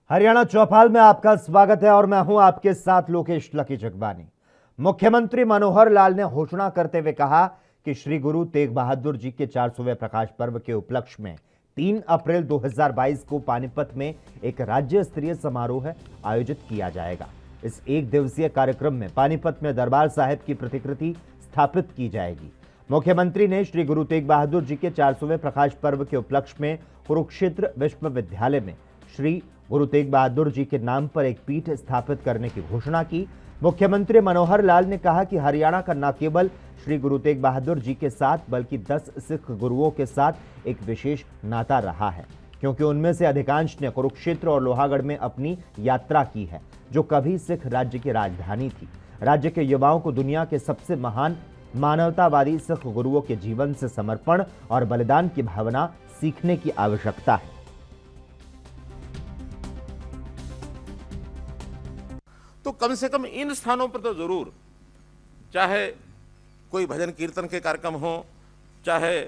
हरियाणा चौपाल में आपका स्वागत है और मैं हूं आपके साथ लोकेश लकी जगबानी। मुख्यमंत्री मनोहर लाल ने घोषणा करते हुए कहा कि श्री गुरु तेग बहादुर जी के 400वें प्रकाश पर्व के उपलक्ष्य में 3 अप्रैल 2022 को पानीपत में एक राज्य स्तरीय समारोह आयोजित किया जाएगा। इस एक दिवसीय कार्यक्रम में पानीपत में दरबार साहिब की प्रतिकृति स्थापित की जाएगी। मुख्यमंत्री ने श्री गुरु तेग बहादुर जी के 400वें प्रकाश पर्व के उपलक्ष्य में कुरुक्षेत्र विश्वविद्यालय में श्री गुरु तेग बहादुर जी के नाम पर एक पीठ स्थापित करने की घोषणा की। मुख्यमंत्री मनोहर लाल ने कहा कि हरियाणा का न केवल श्री गुरु तेग बहादुर जी के साथ बल्कि 10 सिख गुरुओं के साथ एक विशेष नाता रहा है, क्योंकि उनमें से अधिकांश ने कुरुक्षेत्र और लोहागढ़ में अपनी यात्रा की है, जो कभी सिख राज्य की राजधानी थी। राज्य के युवाओं को दुनिया के सबसे महान मानवतावादी सिख गुरुओं के जीवन से समर्पण और बलिदान की भावना सीखने की आवश्यकता है। तो कम से कम इन स्थानों पर तो जरूर, चाहे कोई भजन कीर्तन के कार्यक्रम हो, चाहे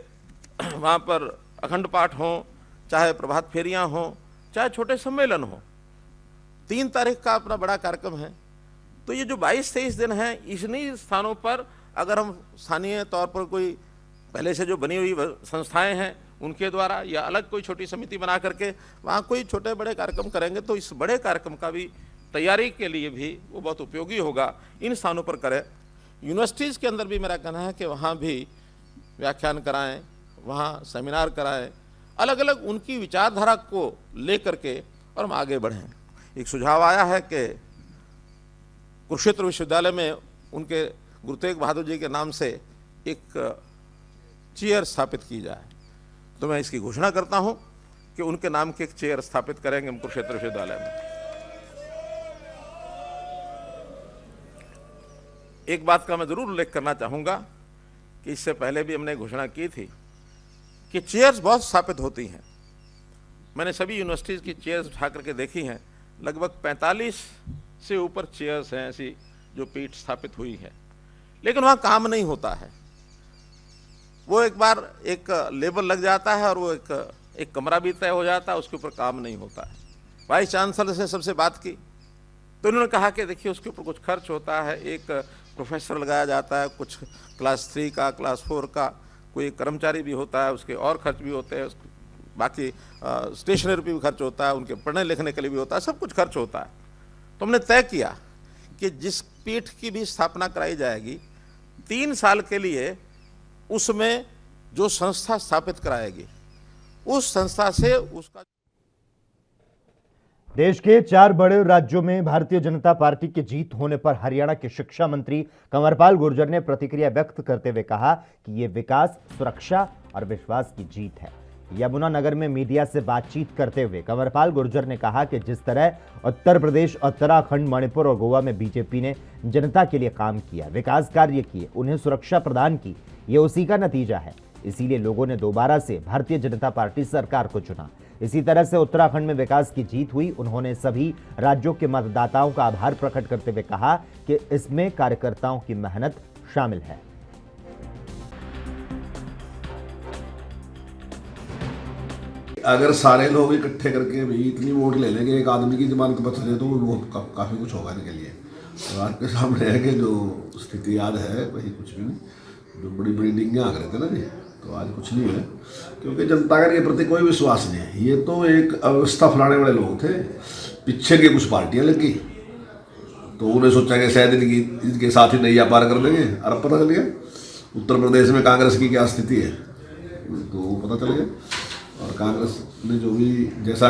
वहाँ पर अखंड पाठ हो, चाहे प्रभात फेरियाँ हो, चाहे छोटे सम्मेलन हो, 3 तारीख का अपना बड़ा कार्यक्रम है। तो ये जो 22-23 दिन हैं, इन्हीं स्थानों पर अगर हम स्थानीय तौर पर कोई पहले से जो बनी हुई संस्थाएं हैं उनके द्वारा या अलग कोई छोटी समिति बना करके वहाँ कोई छोटे बड़े कार्यक्रम करेंगे तो इस बड़े कार्यक्रम का भी तैयारी के लिए भी वो बहुत उपयोगी होगा। इन स्थानों पर करें। यूनिवर्सिटीज़ के अंदर भी मेरा कहना है कि वहाँ भी व्याख्यान कराएं, वहाँ सेमिनार कराएं, अलग अलग उनकी विचारधारा को लेकर के और हम आगे बढ़ें। एक सुझाव आया है कि कुरुक्षेत्र विश्वविद्यालय में उनके गुरु तेग बहादुर जी के नाम से एक चेयर स्थापित की जाए, तो मैं इसकी घोषणा करता हूँ कि उनके नाम की एक चेयर स्थापित करेंगे हम कुरुक्षेत्र विश्वविद्यालय में। एक बात का मैं जरूर उल्लेख करना चाहूँगा कि इससे पहले भी हमने घोषणा की थी कि चेयर्स बहुत स्थापित होती हैं। मैंने सभी यूनिवर्सिटीज़ की चेयर्स उठा करके देखी हैं, लगभग 45 से ऊपर चेयर्स हैं ऐसी जो पीठ स्थापित हुई है, लेकिन वहाँ काम नहीं होता है। वो एक बार एक लेबल लग जाता है और वो एक कमरा भी तय हो जाता है, उसके ऊपर काम नहीं होता है। वाइस चांसलर से सबसे बात की तो उन्होंने कहा कि देखिए उसके ऊपर कुछ खर्च होता है, एक प्रोफेसर लगाया जाता है, कुछ क्लास 3 का, क्लास 4 का कोई कर्मचारी भी होता है, उसके और खर्च भी होते हैं, बाकी स्टेशनरी भी खर्च होता है, उनके पढ़ने लिखने के लिए भी होता है, सब कुछ खर्च होता है। तो हमने तय किया कि जिस पीठ की भी स्थापना कराई जाएगी 3 साल के लिए उसमें जो संस्था स्थापित कराएगी उस संस्था से उसका। देश के 4 बड़े राज्यों में भारतीय जनता पार्टी की जीत होने पर हरियाणा के शिक्षा मंत्री कंवरपाल गुर्जर ने प्रतिक्रिया व्यक्त करते हुए कहा कि ये विकास, सुरक्षा और विश्वास की जीत है। यमुनानगर में मीडिया से बातचीत करते हुए कंवरपाल गुर्जर ने कहा कि जिस तरह उत्तर प्रदेश, उत्तराखंड, मणिपुर और गोवा में बीजेपी ने जनता के लिए काम किया, विकास कार्य किए, उन्हें सुरक्षा प्रदान की, ये उसी का नतीजा है। इसीलिए लोगों ने दोबारा से भारतीय जनता पार्टी सरकार को चुना। इसी तरह से उत्तराखंड में विकास की जीत हुई। उन्होंने सभी राज्यों के मतदाताओं का आभार प्रकट करते हुए कहा कि इसमें कार्यकर्ताओं की मेहनत शामिल है। अगर सारे लोग इकट्ठे करके भी इतनी वोट ले लेंगे, एक आदमी की जमानत बच रहे तो वो काफ़ी कुछ होगा इनके लिए। और आपके सामने है कि जो स्थिति आज है वही कुछ भी नहीं, जो बड़ी बड़ी डिंगियाँ आ रहे थे ना जी, तो आज कुछ नहीं है, क्योंकि जनता का इनके प्रति कोई विश्वास नहीं है। ये तो एक अव्यवस्था फैलाने वाले लोग थे, पीछे की कुछ पार्टियाँ लगी तो उन्हें सोचा कि शायद इनके साथ ही नैया पार कर देंगे। और पता चल गया उत्तर प्रदेश में कांग्रेस की क्या स्थिति है, तो पता चल गया। और कांग्रेस ने जो भी जैसा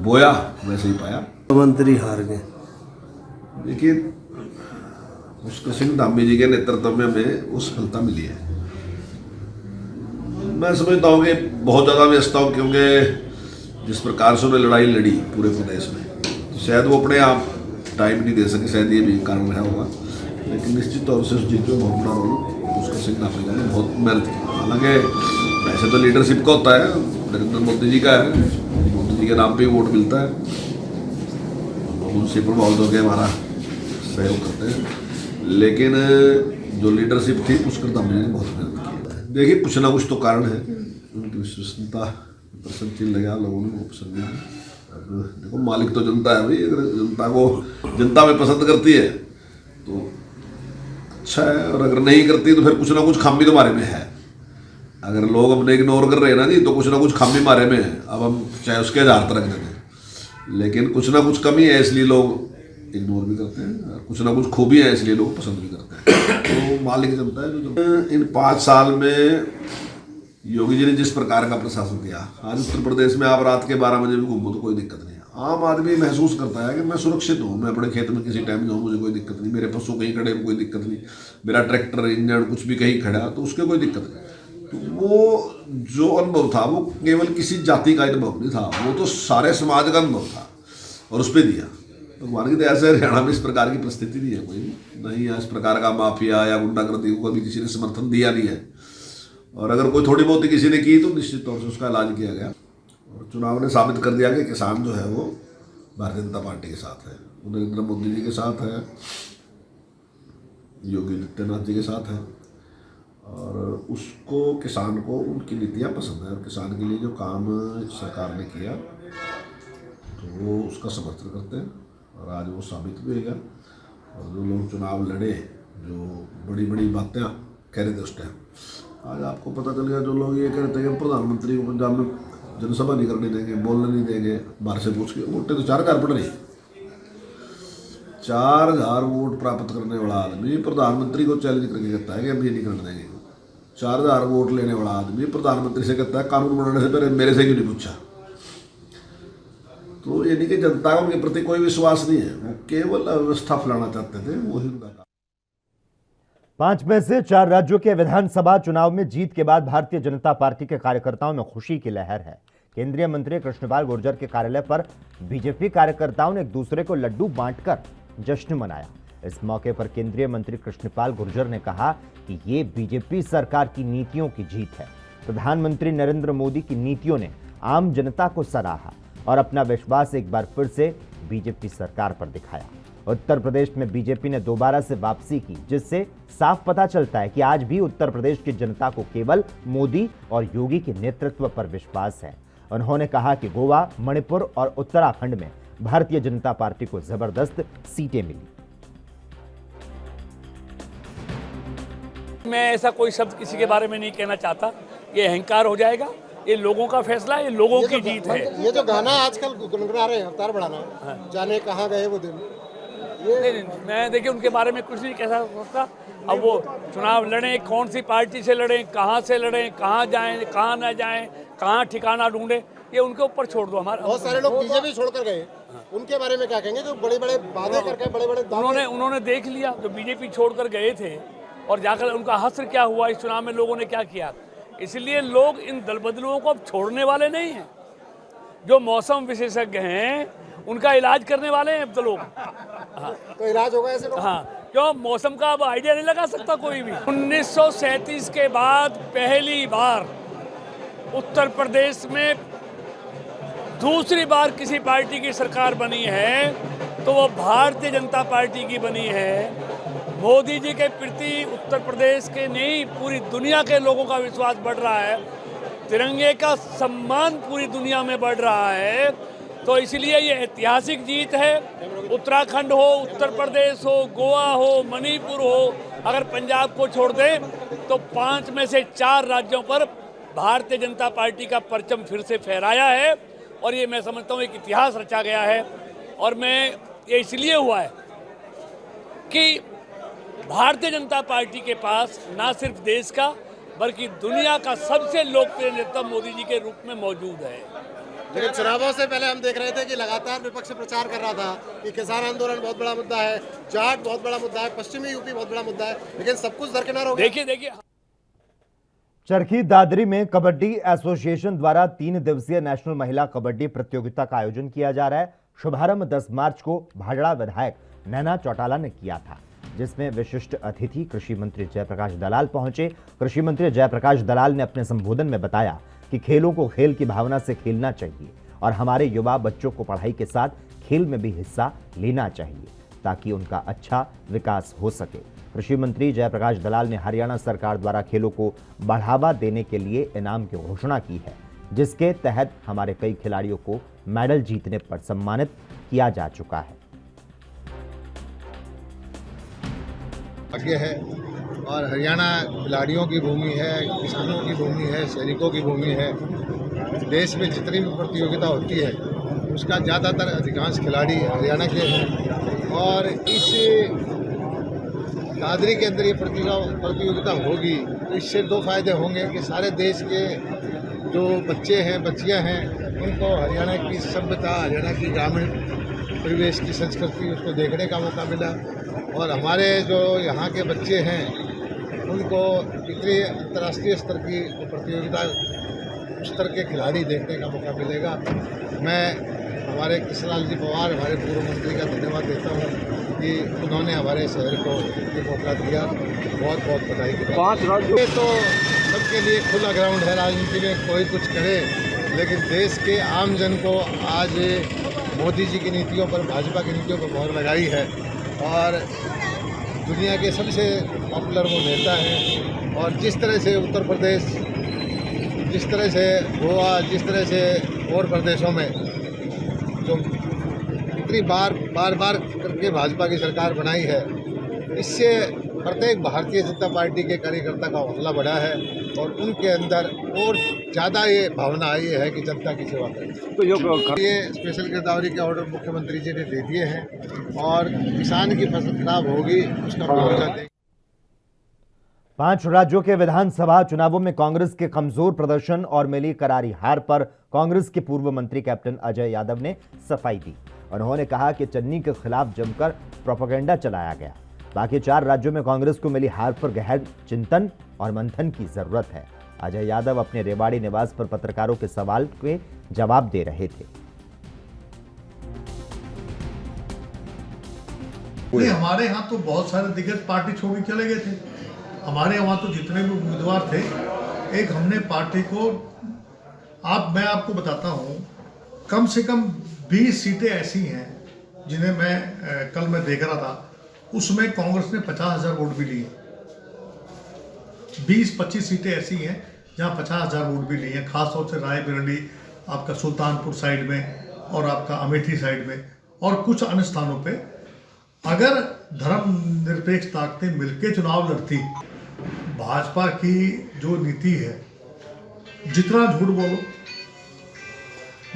बोया वैसे ही पाया। मंत्री हार गए। देखिए पुष्कर सिंह धामी जी के नेतृत्व में हमें उस सफलता मिली है। मैं समझता हूँ कि बहुत ज़्यादा व्यस्त हूँ, क्योंकि जिस प्रकार से उन्होंने लड़ाई लड़ी पूरे प्रदेश में, तो शायद वो अपने आप टाइम नहीं दे सके, शायद ये भी कारण रहा होगा। लेकिन निश्चित तौर से उस जीत में बहुत बड़ा रोल पुष्कर सिंह धामी जी ने बहुत मेहनत की। हालांकि वैसे तो लीडरशिप का होता है, नरेंद्र मोदी जी का है, मोदी जी के नाम पे वोट मिलता है, उनसे प्रभावित होकर हमारा सहयोग करते हैं। लेकिन जो लीडरशिप थी पुष्कर धामी ने बहुत मेहनत की। देखिए कुछ ना कुछ तो कारण है, उनकी विश्वसनीयता पसंद चल लगा, लोगों ने वो पसंद नहीं। देखो मालिक तो जनता है भाई, अगर जनता को जनता में पसंद करती है तो अच्छा है, और अगर नहीं करती तो फिर कुछ ना कुछ खामी तो हमारे में है। अगर लोग अपने इग्नोर कर रहे हैं ना जी, तो कुछ ना कुछ खामी हमारे में है। अब हम चाहे उसके 1000 तरह दें, लेकिन कुछ ना कुछ कमी है, इसलिए लोग इग्नोर भी करते हैं, और कुछ ना कुछ खूबी है इसलिए लोग पसंद भी करते हैं। तो मालिक जनता है जो इन 5 साल में योगी जी ने जिस प्रकार का प्रशासन किया, आज उत्तर प्रदेश में आप रात के 12 बजे भी घूमो तो कोई दिक्कत नहीं है। आम आदमी महसूस करता है कि मैं सुरक्षित हूँ, मैं अपने खेत में किसी टाइम जाऊँ मुझे कोई दिक्कत नहीं, मेरे पशु कहीं खड़े कोई दिक्कत नहीं, मेरा ट्रैक्टर इंजन कुछ भी कहीं खड़ा तो उसके कोई दिक्कत नहीं। तो वो जो अनुभव था वो केवल किसी जाति का अनुभव नहीं था, वो तो सारे समाज का अनुभव था, और उस पर दिया। भगवान की दया से हरियाणा में इस प्रकार की परिस्थिति नहीं है, कोई नहीं है इस प्रकार का माफिया या गुंडागर्दी को कभी किसी ने समर्थन दिया नहीं है। और अगर कोई थोड़ी बहुत किसी ने की तो निश्चित तौर से उसका इलाज किया गया। और चुनाव ने साबित कर दिया कि किसान जो है वो भारतीय जनता पार्टी के साथ है, नरेंद्र मोदी जी के साथ है, योगी आदित्यनाथ जी के साथ है, और उसको किसान को उनकी नीतियाँ पसंद है, और किसान के लिए जो काम सरकार ने किया तो वो उसका समर्थन करते हैं, और आज वो साबित भी होगा। और जो लोग चुनाव लड़े, जो बड़ी बड़ी बातें कह रहे थे उस टाइम, आज आपको पता चल गया। जो लोग ये कहते हैं कि प्रधानमंत्री को पंजाब में जनसभा नहीं करने देंगे, बोलने नहीं देंगे, बाहर से पूछ के वोटें तो 4 कारपोरेटर नहीं, 4000 वोट प्राप्त करने वाला आदमी प्रधानमंत्री को चैलेंज करके कहता है कि हम ये नहीं करने देंगे। 4000 वोट लेने वाला आदमी प्रधानमंत्री से कहता है कानून बनाने से पहले मेरे से क्यों नहीं पूछा। तो ये नहीं कि जनता का उनके प्रति कोई विश्वास नहीं है, वो केवल अव्यवस्था फैलाना चाहते थे, वही उनका काम। 5 में से 4 राज्यों के विधानसभा चुनाव में जीत के बाद भारतीय जनता पार्टी के कार्यकर्ताओं में खुशी की लहर है। केंद्रीय मंत्री कृष्णपाल गुर्जर के कार्यालय पर बीजेपी कार्यकर्ताओं ने एक दूसरे को लड्डू बांटकर जश्न मनाया। इस मौके पर केंद्रीय मंत्री कृष्णपाल गुर्जर ने कहा कि ये बीजेपी सरकार की नीतियों की जीत है। प्रधानमंत्री नरेंद्र मोदी की नीतियों ने आम जनता को सराहा और अपना विश्वास एक बार फिर से बीजेपी सरकार पर दिखाया। उत्तर प्रदेश में बीजेपी ने दोबारा से वापसी की, जिससे साफ पता चलता है कि आज भी उत्तर प्रदेश की जनता को केवल मोदी और योगी के नेतृत्व पर विश्वास है। उन्होंने कहा कि गोवा, मणिपुर और उत्तराखंड में भारतीय जनता पार्टी को जबरदस्त सीटें मिली। मैं ऐसा कोई शब्द किसी के बारे में नहीं कहना चाहता, ये अहंकार हो जाएगा। ये लोगों का फैसला है, ये लोगों की जीत है। ये जो गाना आजकल गुनगुना रहे हैं अवतार बढ़ाना, जाने कहाँ गए वो दिन, नहीं, मैं देखिए उनके बारे में कुछ नहीं कह सकता। अब वो चुनाव लड़ें, कौन सी पार्टी से लड़ें, कहाँ से लड़ें, कहाँ जाएं, कहाँ ना जाएं, कहाँ ठिकाना ढूंढें, ये उनके ऊपर छोड़ दो। हमारा बहुत सारे लोग बीजेपी छोड़कर गए, उनके बारे में क्या कहेंगे जो बड़े बड़े वादे करके बड़े बड़े उन्होंने देख लिया जो बीजेपी छोड़कर गए थे, और जाकर उनका हश्र क्या हुआ, इस चुनाव में लोगों ने क्या किया। इसलिए लोग इन दल बदलुओं को अब छोड़ने वाले नहीं हैं। जो मौसम विशेषज्ञ हैं उनका इलाज करने वाले हैं अब तो लोग। हाँ, तो इलाज होगा ऐसे लोग। हाँ, क्यों मौसम का अब आइडिया नहीं लगा सकता कोई भी। 1937 के बाद पहली बार उत्तर प्रदेश में दूसरी बार किसी पार्टी की सरकार बनी है तो वो भारतीय जनता पार्टी की बनी है। मोदी जी के प्रति उत्तर प्रदेश के नहीं पूरी दुनिया के लोगों का विश्वास बढ़ रहा है, तिरंगे का सम्मान पूरी दुनिया में बढ़ रहा है। तो इसलिए ये ऐतिहासिक जीत है। उत्तराखंड हो, उत्तर प्रदेश हो, गोवा हो, मणिपुर हो, अगर पंजाब को छोड़ दें तो 5 में से 4 राज्यों पर भारतीय जनता पार्टी का परचम फिर से फहराया है, और ये मैं समझता हूँ एक इतिहास रचा गया है। और मैं ये इसलिए हुआ है कि भारतीय जनता पार्टी के पास ना सिर्फ देश का बल्कि दुनिया का सबसे लोकप्रिय नेता मोदी जी के रूप में मौजूद है। लेकिन चुनावों से पहले हम देख रहे थे कि लगातार विपक्ष प्रचार कर रहा था कि किसान आंदोलन बहुत बड़ा मुद्दा है, जाट बहुत बड़ा मुद्दा है, पश्चिमी यूपी बहुत बड़ा मुद्दा है, लेकिन सब कुछ दरकिनार हो गया। देखिए चरखी दादरी में कबड्डी एसोसिएशन द्वारा 3 दिवसीय नेशनल महिला कबड्डी प्रतियोगिता का आयोजन किया जा रहा है। शुभारंभ 10 मार्च को भाडड़ा विधायक नैना चौटाला ने किया था, जिसमें विशिष्ट अतिथि कृषि मंत्री जयप्रकाश दलाल पहुंचे। कृषि मंत्री जयप्रकाश दलाल ने अपने संबोधन में बताया कि खेलों को खेल की भावना से खेलना चाहिए और हमारे युवा बच्चों को पढ़ाई के साथ खेल में भी हिस्सा लेना चाहिए ताकि उनका अच्छा विकास हो सके। कृषि मंत्री जयप्रकाश दलाल ने हरियाणा सरकार द्वारा खेलों को बढ़ावा देने के लिए इनाम की घोषणा की है। जिसके तहत हमारे कई खिलाड़ियों को मेडल जीतने पर सम्मानित किया जा चुका है। आगे है और हरियाणा खिलाड़ियों की भूमि है, किसानों की भूमि है, सैनिकों की भूमि है। देश में जितनी भी प्रतियोगिता होती है उसका ज़्यादातर अधिकांश खिलाड़ी हरियाणा के हैं और इस दादरी के अंदर ये प्रतियोगिता होगी तो इससे दो फायदे होंगे कि सारे देश के जो बच्चे हैं, बच्चियां हैं, उनको हरियाणा की सभ्यता, हरियाणा की ग्रामीण परिवेश की संस्कृति उसको देखने का मौका मिला और हमारे जो यहाँ के बच्चे हैं उनको इतनी अंतर्राष्ट्रीय स्तर की प्रतियोगिता स्तर के खिलाड़ी देखने का मौका मिलेगा। मैं हमारे कृष्णलाल जी पवार, हमारे पूर्व मंत्री का धन्यवाद देता हूँ कि उन्होंने हमारे शहर को ये मौका दिया। बहुत बहुत बधाई की। 5 राज्यों तो सबके लिए खुला ग्राउंड है, राजनीति में कोई कुछ करे, लेकिन देश के आम जन को आज मोदी जी की नीतियों पर, भाजपा की नीतियों पर मोहर लगाई है और दुनिया के सबसे पॉपुलर वो नेता हैं और जिस तरह से उत्तर प्रदेश, जिस तरह से गोवा, जिस तरह से और प्रदेशों में जो इतनी बार करके भाजपा की सरकार बनाई है, इससे प्रत्येक भारतीय जनता पार्टी के कार्यकर्ता का हौसला बढ़ा है और उनके अंदर और ज़्यादा ये भावना आई है कि जनता की सेवा करें। तो ये स्पेशल गिरदावरी के ऑर्डर मुख्यमंत्री जी ने दे दिए हैं और किसान की फसल खराब होगी उसका मुआवजा देंगे। 5 राज्यों के विधानसभा चुनावों में कांग्रेस के कमजोर प्रदर्शन और मिली करारी हार पर कांग्रेस के पूर्व मंत्री कैप्टन अजय यादव ने सफाई दी। उन्होंने कहा कि चन्नी के खिलाफ जमकर प्रोपेगेंडा चलाया गया। बाकी 4 राज्यों में कांग्रेस को मिली हार पर गहन चिंतन और मंथन की जरूरत है। अजय यादव अपने रेवाड़ी निवास पर पत्रकारों के सवाल के जवाब दे रहे थे। हमारे यहाँ तो बहुत सारे दिग्गज पार्टी छोड़ के चले गए थे। हमारे वहाँ तो जितने भी उम्मीदवार थे, एक हमने पार्टी को मैं आपको बताता हूँ, कम से कम 20 सीटें ऐसी हैं जिन्हें कल मैं देख रहा था, उसमें कांग्रेस ने 50,000 वोट भी लिए। 20-25 सीटें ऐसी हैं जहाँ 50,000 वोट भी लिए हैं, खासतौर से रायबरेली, आपका सुल्तानपुर साइड में और आपका अमेठी साइड में और कुछ अन्य स्थानों पे। अगर धर्मनिरपेक्ष ताकतें मिलकर चुनाव लड़ती, भाजपा की जो नीति है, जितना झूठ बोलो,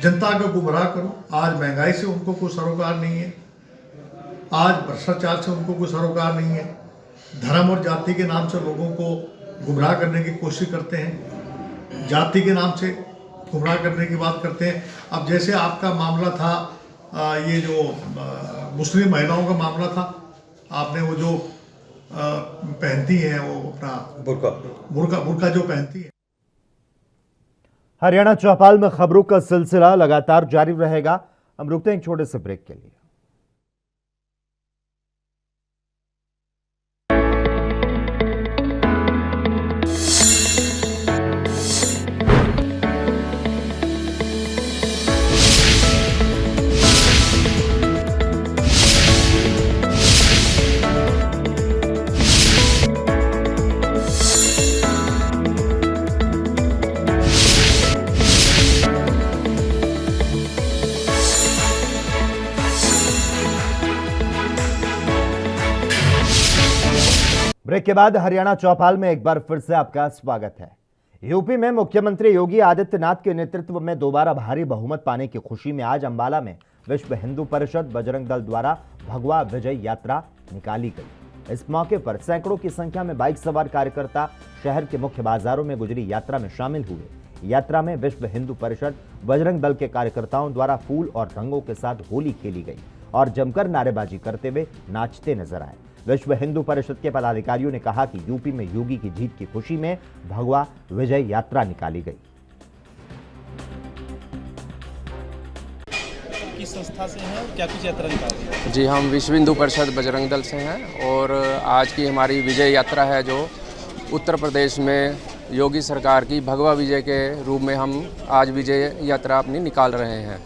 जनता को गुमराह करो, आज महंगाई से उनको कोई सरोकार नहीं है, आज भ्रष्टाचार से उनको कोई सरोकार नहीं है, धर्म और जाति के नाम से लोगों को गुमराह करने की कोशिश करते हैं, जाति के नाम से गुमराह करने की बात करते हैं। अब जैसे आपका मामला था, ये जो मुस्लिम महिलाओं का मामला था, आपने वो जो पहनती हैं, वो अपना बुर्का जो पहनती है। हरियाणा चौपाल में खबरों का सिलसिला लगातार जारी रहेगा। हम रुकते हैं एक छोटे से ब्रेक के लिए। ब्रेक के बाद हरियाणा चौपाल में एक बार फिर से आपका स्वागत है। यूपी में मुख्यमंत्री योगी आदित्यनाथ के नेतृत्व में दोबारा भारी बहुमत पाने की खुशी में आज अंबाला में विश्व हिंदू परिषद बजरंग दल द्वारा भगवा विजय यात्रा निकाली गई। इस मौके पर सैकड़ों की संख्या में बाइक सवार कार्यकर्ता शहर के मुख्य बाजारों में गुजरी यात्रा में शामिल हुए। यात्रा में विश्व हिंदू परिषद बजरंग दल के कार्यकर्ताओं द्वारा फूल और रंगों के साथ होली खेली गई और जमकर नारेबाजी करते हुए नाचते नजर आए। विश्व हिंदू परिषद के पदाधिकारियों ने कहा कि यूपी में योगी की जीत की खुशी में भगवा विजय यात्रा निकाली गई। किस संस्था से हैं, क्या कुछ यात्रा निकाली? जी, हम विश्व हिंदू परिषद बजरंग दल से हैं और आज की हमारी विजय यात्रा है जो उत्तर प्रदेश में योगी सरकार की भगवा विजय के रूप में हम आज विजय यात्रा अपनी निकाल रहे हैं।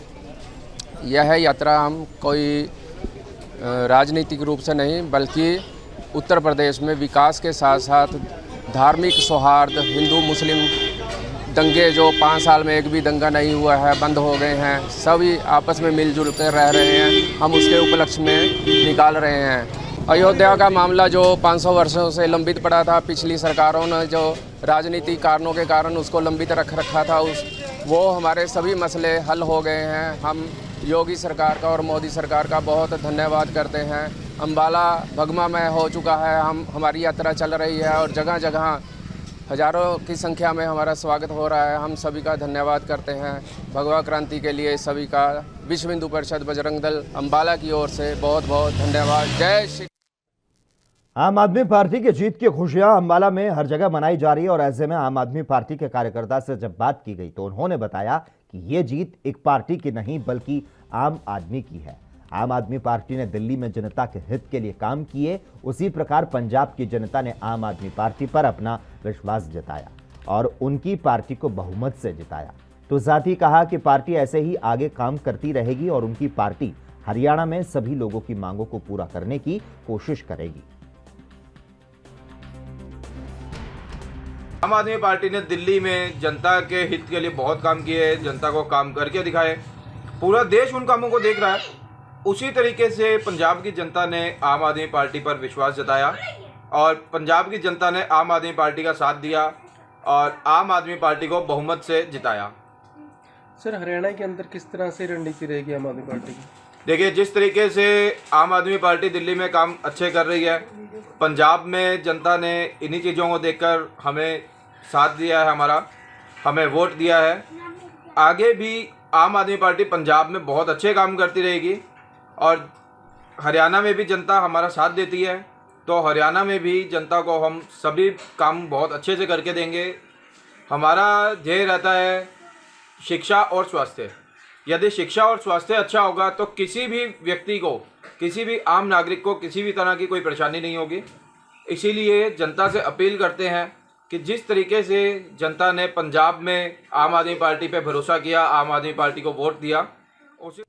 यह यात्रा हम कोई राजनीतिक रूप से नहीं, बल्कि उत्तर प्रदेश में विकास के साथ साथ धार्मिक सौहार्द, हिंदू मुस्लिम दंगे जो 5 साल में एक भी दंगा नहीं हुआ है, बंद हो गए हैं, सभी आपस में मिलजुल कर रह रहे हैं, हम उसके उपलक्ष्य में निकाल रहे हैं। अयोध्या का मामला जो 500 वर्षों से लंबित पड़ा था, पिछली सरकारों ने जो राजनीतिक कारणों के कारण उसको लंबित रख रखा था, वो हमारे सभी मसले हल हो गए हैं। हम योगी सरकार का और मोदी सरकार का बहुत धन्यवाद करते हैं। अम्बाला भगवामय हो चुका है, हमारी यात्रा चल रही है और जगह जगह हजारों की संख्या में हमारा स्वागत हो रहा है। हम सभी का धन्यवाद करते हैं। भगवा क्रांति के लिए सभी का विश्व हिंदू परिषद बजरंग दल अम्बाला की ओर से बहुत बहुत धन्यवाद। जय श्री। आम आदमी पार्टी की जीत की खुशियां अम्बाला में हर जगह मनाई जा रही है और ऐसे में आम आदमी पार्टी के कार्यकर्ता से जब बात की गई तो उन्होंने बताया कि ये जीत एक पार्टी की नहीं बल्कि आम आदमी की है। आम आदमी पार्टी ने दिल्ली में जनता के हित के लिए काम किए, उसी प्रकार पंजाब की जनता ने आम आदमी पार्टी पर अपना विश्वास जताया और उनकी पार्टी को बहुमत से जिताया। तो साथ ही कहा कि पार्टी ऐसे ही आगे काम करती रहेगी और उनकी पार्टी हरियाणा में सभी लोगों की मांगों को पूरा करने की कोशिश करेगी। आम आदमी पार्टी ने दिल्ली में जनता के हित के लिए बहुत काम किए, जनता को काम करके दिखाए, पूरा देश उन कामों को देख रहा है। उसी तरीके से पंजाब की जनता ने आम आदमी पार्टी पर विश्वास जताया और पंजाब की जनता ने आम आदमी पार्टी का साथ दिया और आम आदमी पार्टी को बहुमत से जिताया। सर, हरियाणा के अंदर किस तरह से रणनीति रहेगी आम आदमी पार्टी की? देखिए, जिस तरीके से आम आदमी पार्टी दिल्ली में काम अच्छे कर रही है, पंजाब में जनता ने इन्हीं चीज़ों को देखकर हमें साथ दिया है, हमें वोट दिया है। आगे भी आम आदमी पार्टी पंजाब में बहुत अच्छे काम करती रहेगी और हरियाणा में भी जनता हमारा साथ देती है, तो हरियाणा में भी जनता को हम सभी काम बहुत अच्छे से करके देंगे। हमारा ध्येय रहता है शिक्षा और स्वास्थ्य। यदि शिक्षा और स्वास्थ्य अच्छा होगा तो किसी भी व्यक्ति को, किसी भी आम नागरिक को किसी भी तरह की कोई परेशानी नहीं होगी। इसीलिए जनता से अपील करते हैं कि जिस तरीके से जनता ने पंजाब में आम आदमी पार्टी पे भरोसा किया, आम आदमी पार्टी को वोट दिया, उसी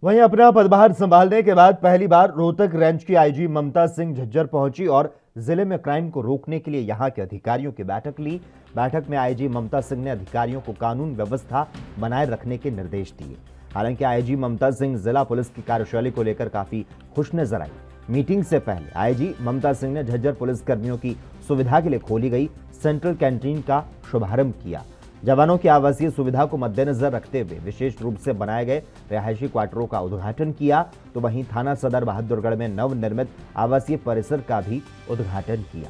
वहीं अपना पदभार संभालने के बाद पहली बार रोहतक रेंज की आईजी ममता सिंह झज्जर पहुंची और जिले में क्राइम को रोकने के लिए यहां के अधिकारियों की बैठक ली। बैठक में आईजी ममता सिंह ने अधिकारियों को कानून व्यवस्था बनाए रखने के निर्देश दिए। हालांकि आईजी ममता सिंह जिला पुलिस की कार्यशैली को लेकर काफी खुश नजर आई। मीटिंग से पहले आईजी ममता सिंह ने झज्जर पुलिस कर्मियों की सुविधा के लिए खोली गई सेंट्रल कैंटीन का शुभारंभ किया। जवानों की आवासीय सुविधा को मद्देनजर रखते हुए विशेष रूप से बनाए गए रिहायशी क्वार्टरों का उद्घाटन किया, तो वहीं थाना सदर बहादुरगढ़ में नवनिर्मित आवासीय परिसर का भी उद्घाटन किया।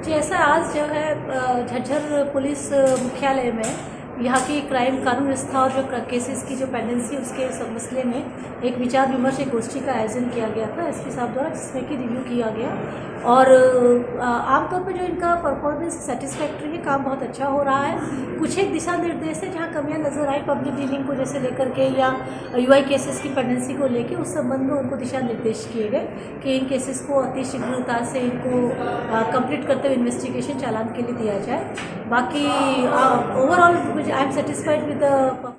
जैसा आज जो है झज्जर पुलिस मुख्यालय में यहाँ की क्राइम कानून व्यवस्था और जो केसेस की जो पेंडेंसी उसके मसले में एक विचार विमर्श एक गोष्ठी का आयोजन किया गया था एसपी साहब द्वारा, जिसमें कि रिव्यू किया गया और आमतौर पर जो इनका परफॉर्मेंस सेटिस्फैक्ट्री है, काम बहुत अच्छा हो रहा है। कुछ एक दिशा निर्देश है जहाँ कमियाँ नजर आई पब्लिक डीलिंग को जैसे लेकर के या यूआई केसेस की पेंडेंसी को लेके, उस संबंध में उनको दिशा निर्देश किए गए कि इन केसेस को अति शीघ्रता से इनको कंप्लीट करते हुए इन्वेस्टिगेशन चालान के लिए दिया जाए। बाकी overall I am satisfied with the.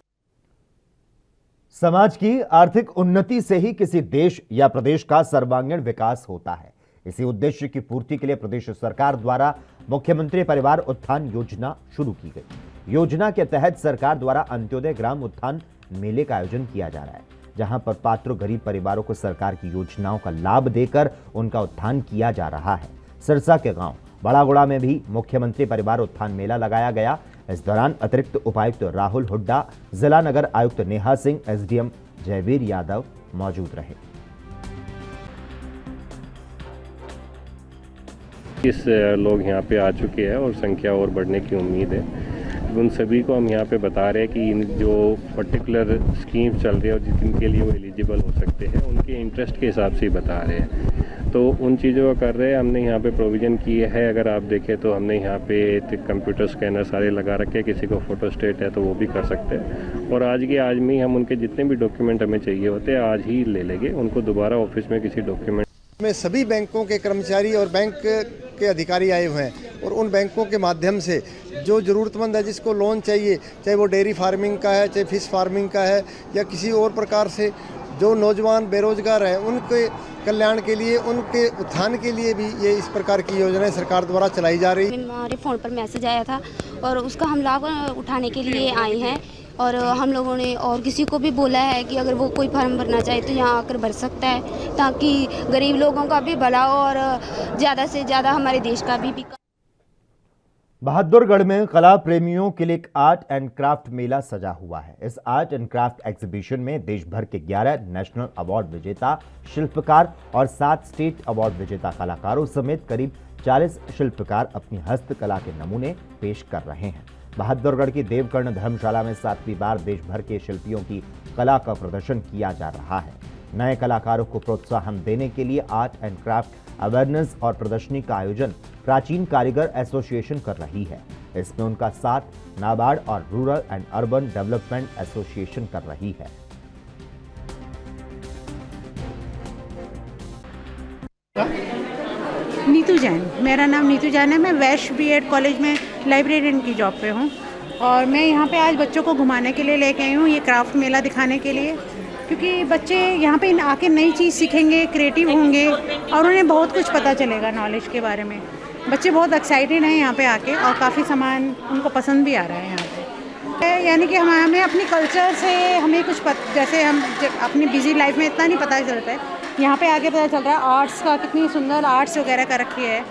समाज की आर्थिक उन्नति से ही किसी देश या प्रदेश का सर्वांगीण विकास होता है। इसी उद्देश्य की पूर्ति के लिए प्रदेश सरकार द्वारा मुख्यमंत्री परिवार उत्थान योजना शुरू की गई। योजना के तहत सरकार द्वारा अंत्योदय ग्राम उत्थान मेले का आयोजन किया जा रहा है, जहां पर पात्र गरीब परिवारों को सरकार की योजनाओं का लाभ देकर उनका उत्थान किया जा रहा है। सिरसा के गांव बड़ागुड़ा में भी मुख्यमंत्री परिवार उत्थान मेला लगाया गया। इस दौरान अतिरिक्त उपायुक्त राहुल हुड्डा, जिला नगर आयुक्त नेहा सिंह, एसडीएम जयवीर यादव मौजूद रहे। इस लोग यहाँ पे आ चुके हैं और संख्या और बढ़ने की उम्मीद है। उन सभी को हम यहाँ पे बता रहे हैं कि इन जो पर्टिकुलर स्कीम चल रही है और जिनके लिए वो एलिजिबल हो सकते हैं, उनके इंटरेस्ट के हिसाब से ही बता रहे हैं। तो उन चीज़ों का कर रहे हैं। हमने यहाँ पे प्रोविज़न किए है, अगर आप देखें तो हमने यहाँ पे कंप्यूटर स्कैनर सारे लगा रखे हैं, किसी को फोटो स्टेट है तो वो भी कर सकते हैं। और आज के आज में ही हम उनके जितने भी डॉक्यूमेंट हमें चाहिए होते हैं आज ही ले लेंगे, उनको दोबारा ऑफिस में किसी डॉक्यूमेंट में सभी बैंकों के कर्मचारी और बैंक के अधिकारी आए हुए हैं और उन बैंकों के माध्यम से जो ज़रूरतमंद है, जिसको लोन चाहिए, चाहे वो डेयरी फार्मिंग का है, चाहे फिश फार्मिंग का है या किसी और प्रकार से जो नौजवान बेरोजगार हैं उनके कल्याण के लिए, उनके उत्थान के लिए भी ये इस प्रकार की योजनाएं सरकार द्वारा चलाई जा रही है। हमारे फ़ोन पर मैसेज आया था और उसका हम लाभ उठाने के लिए आए हैं और हम लोगों ने और किसी को भी बोला है कि अगर वो कोई फॉर्म भरना चाहे तो यहाँ आकर भर सकता है, ताकि गरीब लोगों का भी भला हो और ज़्यादा से ज़्यादा हमारे देश का भी विकास। बहादुरगढ़ में कला प्रेमियों के लिए एक आर्ट एंड क्राफ्ट मेला सजा हुआ है। इस आर्ट एंड क्राफ्ट एग्जीबिशन में देश भर के 11 नेशनल अवार्ड विजेता शिल्पकार और 7 स्टेट अवार्ड विजेता कलाकारों समेत करीब 40 शिल्पकार अपनी हस्तकला के नमूने पेश कर रहे हैं। बहादुरगढ़ की देवकर्ण धर्मशाला में 7वीं बार देश भर के शिल्पियों की कला का प्रदर्शन किया जा रहा है। नए कलाकारों को प्रोत्साहन देने के लिए आर्ट एंड क्राफ्ट अवेयरनेस और प्रदर्शनी का आयोजन प्राचीन कारीगर एसोसिएशन कर रही है। इसमें उनका साथ नाबार्ड और rural and urban development association कर रही है। नीतू जैन, मेरा नाम नीतू जैन है। मैं वैश्य बीएड कॉलेज में लाइब्रेरियन की जॉब पे हूँ और मैं यहाँ पे आज बच्चों को घुमाने के लिए लेके आई हूँ, ये क्राफ्ट मेला दिखाने के लिए, क्योंकि बच्चे यहाँ पे आके नई चीज़ सीखेंगे, क्रिएटिव होंगे और उन्हें बहुत कुछ पता चलेगा नॉलेज के बारे में। बच्चे बहुत एक्साइटेड हैं यहाँ पे आके और काफ़ी सामान उनको पसंद भी आ रहा है यहाँ पे। यानी कि हमें अपनी कल्चर से हमें कुछ जैसे हम अपनी बिजी लाइफ में इतना नहीं पता चलता है, यहाँ पे आके पता चल रहा है आर्ट्स का, कितनी सुंदर आर्ट्स वगैरह का रखी है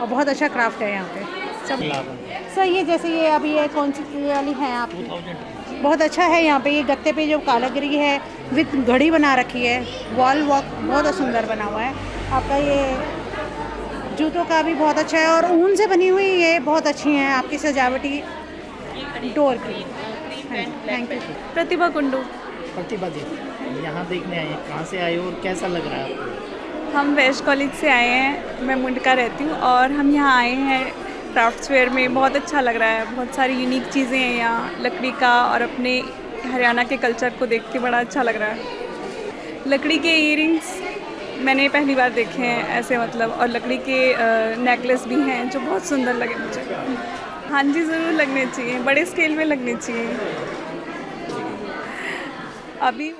और बहुत अच्छा क्राफ्ट है यहाँ पे सब। सर ये जैसे ये अभी ये कौन सी वाली है आपकी, बहुत अच्छा है यहाँ पे। ये गत्ते पे जो कारीगरी है विद घड़ी बना रखी है, वॉल वॉक बहुत सुंदर बना हुआ है आपका। ये जूतों का भी बहुत अच्छा है और ऊन से बनी हुई ये बहुत अच्छी हैं आपकी सजावटी डोर की। Thank you. प्रतिभा कुंडू। प्रतिभा जी, यहाँ देखने आए हैं, कहाँ से आए हो और कैसा लग रहा है आपको? हम वैश्य कॉलेज से आए हैं, मैं मुंडका रहती हूँ और हम यहाँ आए हैं क्राफ्ट्स फेयर में। बहुत अच्छा लग रहा है, बहुत सारी यूनिक चीज़ें हैं यहाँ लकड़ी का और अपने हरियाणा के कल्चर को देख के बड़ा अच्छा लग रहा है। लकड़ी के ईयरिंग्स मैंने पहली बार देखे हैं ऐसे, मतलब, और लकड़ी के नेकलेस भी हैं जो बहुत सुंदर लगे मुझे। हाँ जी, ज़रूर लगने चाहिए, बड़े स्केल में लगने चाहिए अभी।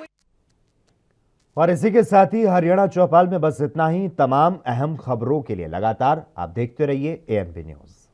और इसी के साथ ही हरियाणा चौपाल में बस इतना ही। तमाम अहम खबरों के लिए लगातार आप देखते रहिए ANP न्यूज़।